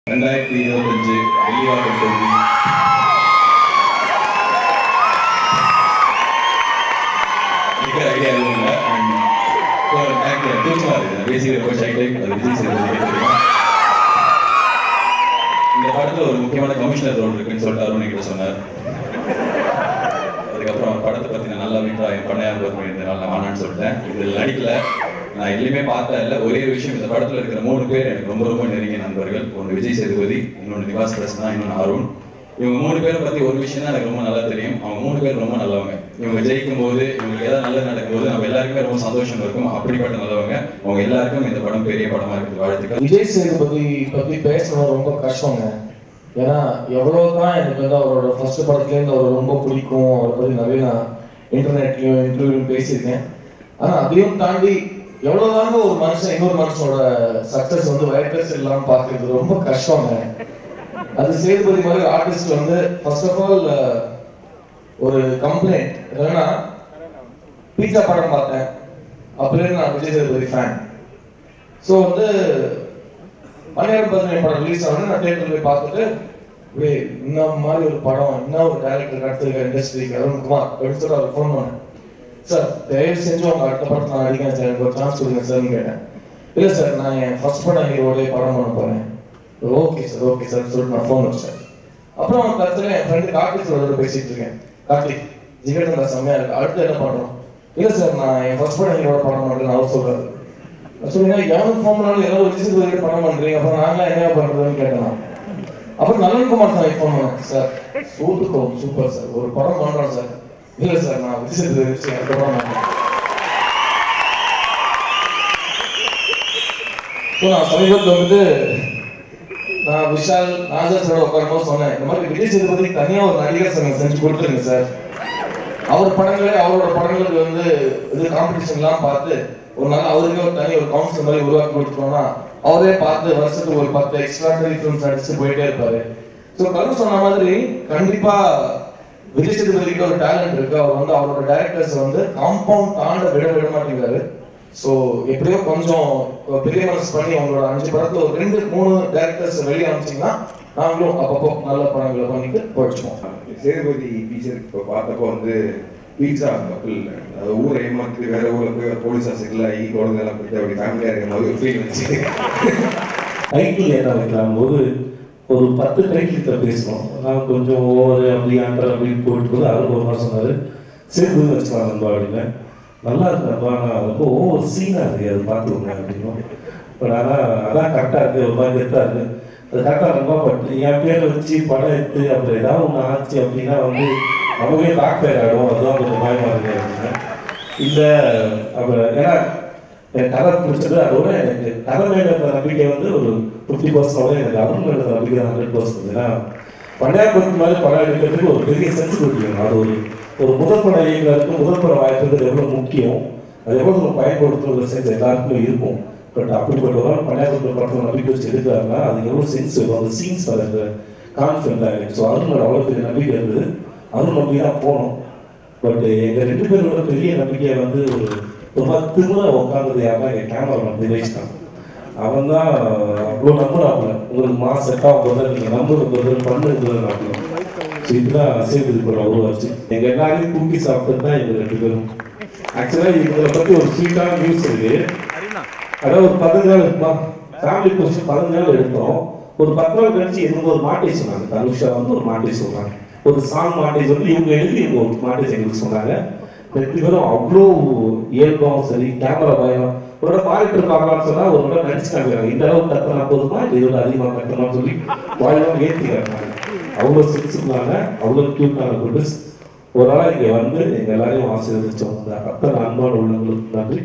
2025 வெளியாகும் தோல்வி ஐடியா எதுவும் இல்லை. இந்த படத்தில் ஒரு முக்கியமான கமிஷனர் ரோல் இருக்குன்னு சொல்லிட்டு அருண் கிட்ட சொன்னார். அதுக்கப்புறம் படத்தை பற்றி நான் நல்லா அபிப்பிராயம் பண்ணையார் பண்ணியிருந்தேன், நான் வேணான்னு சொல்லிட்டேன். இதில் நடிக்கல, நான் எதுலையுமே பார்த்தா இல்லை. ஒரே விஷயம், இந்த படத்தில் இருக்கிற 3 பேர் எனக்கு ரொம்ப ரொம்ப நெருங்கிய நண்பர்கள். ஒன்று விஜய் சேதுபதி, இன்னொன்று நிவாஸ் பிரசன்னா, இன்னொன்று அருண். இவங்க 3 பேரை பற்றி ஒரு விஷயம் தான் எனக்கு ரொம்ப நல்லா தெரியும். அவங்க 3 பேர் ரொம்ப நல்லவங்க. இவங்க ஜெயிக்கும் போது, இவங்களுக்கு ஏதாவது நல்லது நடக்கும்போது நம்ம எல்லாருக்குமே ரொம்ப சந்தோஷம் இருக்கும். அப்படிப்பட்ட நல்லவங்க. அவங்க எல்லாருக்கும் இந்த படம் பெரிய படமா இருக்குது. வாழ்த்துக்கள். விஜய் சேதுபதி பற்றி பேசணும் ரொம்ப கஷ்டங்க. ஏன்னா எவ்வளோதான் எனக்கு வந்து அவரோட ஃபர்ஸ்ட் படத்துலேருந்து அவர் ரொம்ப பிடிக்கும், அவரை பற்றி நிறைய நான் இன்டர்நெட்லையும் இன்டர்வியூலையும் பேசியிருக்கேன். ஆனால் அதையும் தாண்டி எவ்வளோதாங்க ஒரு மனுஷன் இன்னொரு மனுஷனோட சக்ஸஸ் வந்து வயர்லெஸ் இல்லாமல் பார்க்குறது ரொம்ப கஷ்டங்க. அது சேதுபதி மாதிரி ஆர்டிஸ்ட் வந்து ஃபர்ஸ்ட் ஆஃப் ஆல் ஒரு கம்ப்ளைண்ட் என்னன்னா, பீட்சா படம் பார்த்தேன், அப்படியே நான் விஜய் சேதுபதி ஃபேன். ஸோ வந்து மலையாளம் 15 படம் ரிலீஸ் ஆகணும், நான் தேட்டரில் போய் பார்த்துட்டு இந்த மாதிரி ஒரு படம், இன்னும் ஒரு டைரக்டர் நடத்திருக்க இண்டஸ்ட்ரிக்கு அருண்குமார் எடுத்துட்டு அவர் ஃபோன் பண்ணேன். சார் தயவு செஞ்சு அவங்க அடுத்த படத்தை நான் நடிக்கிறேன் சார், எனக்கு ஒரு சான்ஸ் கொடுங்க சார்னு கேட்டேன். இல்லை சார், நான் என் ஃபர்ஸ்ட் படம் ஹீரோடைய படம் பண்ண போகிறேன். ஓகே சார் சொல்லிட்டு நான் ஃபோன் வச்சேன். அப்புறம் அவன் கருத்துல என் ஃப்ரெண்டு கார்த்திக் பேசிட்டு இருக்கேன். கார்த்திக் ஜிகேட்டா செம்மையா இருக்கு, அடுத்து என்ன பண்ணுறோம்? இல்லை சார், நான் என் ஃபர்ஸ்ட் படம் ஹீரோட படம் பண்ணுறேன் அவர் சொல்கிறாரு. சொல்லுங்க, எவனுக்கு ஃபோன் பண்ணாலும் ஏதோ ஒரு விஷயத்துக்கு படம் பண்ணுறீங்க, அப்புறம் நாங்களாம் என்ன பண்ணுறதுன்னு கேட்டேன். அப்புறம் நலன்குமார் சார் ஃபோன் பண்ணேன். சார் சூப்பர் சார், ஒரு படம் பண்ணுறோம் சார். இல்லை சார், நான் விஜய் வச்சு எனக்கு படம் பண்ணுறேன். ஸோ நான் சமீபத்தில் வந்து நான் விஷால் ராஜா சார் உட்காரும்போது சொன்னேன், இந்த மாதிரி விஜய் சேதுபதி தனியாக ஒரு நடிகர் சங்கம் செஞ்சு கொடுத்துருங்க சார். அவர் படங்களே அவரோட படங்களுக்கு வந்து இது காம்படிஷன்லாம் பார்த்து ஒரு நாள் அவருக்கே ஒரு தனி ஒரு கவுன்சில் மாதிரி உருவாக்கி கொடுத்துட்டோம்னா அவரே பார்த்து வருஷத்துக்கு ஒரு 10 எக்ஸ்ட்ராடனரி ஃபிலிம்ஸ் அடிச்சு போயிட்டே இருப்பாரு. ஸோ கருண் சொன்ன மாதிரி கண்டிப்பா விஜய் சேதுபதிக்கு ஒரு டேலண்ட் இருக்கு. அவர் வந்து அவரோட டைரக்டர்ஸ் வந்து காம்பவுண்ட் தாண்ட விட மாட்டேங்கிறாரு. ஸோ எப்படியோ கொஞ்சம் பெரிய மனசு பண்ணி அவங்களோட 5 படத்துல ஒரு 2-3 டைரக்டர்ஸ் வெளியே அனுப்பிச்சிங்கன்னா நாங்களும் அப்பப்போ நல்ல படங்களை பண்ணிட்டு போயிடுச்சோம். சேதுபதி டீச்சர் இப்போ பார்த்தப்போ வந்து பீட்சா கப்பல், அதாவது ஊரை ஏமாற்றி வேற ஊரில் போய் போலீஸ் ஆஃபீஸர்ல குழந்தைலாம் போயிட்டு அப்படி ஃபேமிலியாக இருக்கிற மாதிரி ஒரு ஃபீல் வச்சு டைட்டில் ஏன்னா வைக்கலாம் போது ஒரு 10 டைட்டில் பேசணும். நான் கொஞ்சம் ஓவர் அப்படி ஆண்டர் அப்படின்னு போயிட்டு போது அது ஒரு மாதிரி சொன்னார், சேதுபதி வச்சுக்கலாம் நண்பா அப்படின்னு. நல்லா இருக்கு நண்பா, நான் ரொம்ப ஓவர் சீனாக இருக்கு, அது பார்த்துக்கோங்க அப்படின்னு. பட் ஆனால் அதான் கரெக்டாக இருக்குது, ஒரு மாதிரி கெத்தாக இருக்குது, அது கரெக்டாக நண்பா. பட் என் பேரை வச்சு படம் எடுத்து அப்புறம் ஏதாவது ஒன்று ஆச்சு அப்படின்னா வந்து நமக்கே பேக் ஃபயர் ஆகிடும், அதுதான் கொஞ்சம் பயமாக இருக்குது அப்படின்னு. இல்லை அப்புறம் ஏன்னா எனக்கு கதை பிடிச்சது, அதோட எனக்கு கதை மேலே இருந்த நம்பிக்கை வந்து ஒரு 50%, எனக்கு அருண் மேலே இருந்த நம்பிக்கை 100%. ஏன்னா பண்ணையார் பொறுத்த மாதிரி படம் எடுக்கிறதுக்கு ஒரு பெரிய சென்ஸ் கொடுக்கணும். அது ஒரு முதல் படம் இயக்குறதுக்கு முதல் படம் வாய்ப்புன்றது எவ்வளோ முக்கியம், அது எவ்வளோ நம்ம பயன்படுத்துகிற சென்ஸ் எல்லாருக்குமே இருக்கும். பட் அப்படிப்பட்டவங்க பண்ணையார் படத்தில் நம்பிக்கை வச்சு எடுக்கிறாருன்னா அது எவ்வளோ சென்ஸ் வரும், அந்த சீன்ஸ் வர கான்ஃபிடென்ட்டாக எனக்கு. ஸோ அருணோட அவ்வளோ பெரிய நம்பிக்கை இருந்தது, அருண் நம்பி தான் போனோம். பட் எங்கள் 2 பேரோட பெரிய நம்பிக்கையை வந்து ஒரு 10 முறை உட்காந்தது யாருன்னா எங்கள் கேமராமேன் தினேஷ் தான். அவன் தான் அவ்வளோ நம்புறாப்புல, உங்களுக்கு மாஸ் செட் ஆகும் போது நீங்கள் நம்புறது பண்ணுறது நாப்பிடும். ஸோ இதுதான் சேதுபதி படம் உருவாச்சு. எங்கள் எல்லாரையும் தூக்கி சாப்பிட்டு தான் எங்கள் 2 பேரும். ஆக்சுவலாக இவங்களை பற்றி ஒரு ஸ்வீட்டான நியூஸ் இருக்கு. அதாவது ஒரு 15 நாள் இருக்குமா, ஃபேமிலி கொஸ்டின் 15 நாள் எடுத்தோம். ஒரு 10 நாள் கழிச்சு எனக்கு ஒரு மாட்டேஜ் சொன்னாங்க. தனுஷா வந்து ஒரு மாட்டேஜ் சொல்கிறாங்க, ஒரு சாங் மாட்டேஜ் வந்து இவங்க எழுதி இவங்க ஒரு மாட்டேஜ் எங்களுக்கு சொன்னாங்க. 2 பேரும் அவ்வளோ இயல்பம் சரி, கேமரா பயம் ஒரு மாறிட்டு இருப்பாங்களான்னு சொன்னால் ஒரு முறை நடிச்சு காமிக்கிறாங்க. இந்த அளவுக்கு கத்தனா போதுமா, இதோட அதிகமாக கத்தணும்னு சொல்லி வாயிலாம் ஏற்றிக்கிறாங்க. அவ்வளோ சென்சிபிளான அவ்வளோ கியூட்டான குட்ஸ் ஒரு நாளாக இங்கே வந்து எங்கள் எல்லாரையும் ஆசீர்வதிச்சோம். அத்தனை அன்பான உள்ளவங்களுக்கு நன்றி.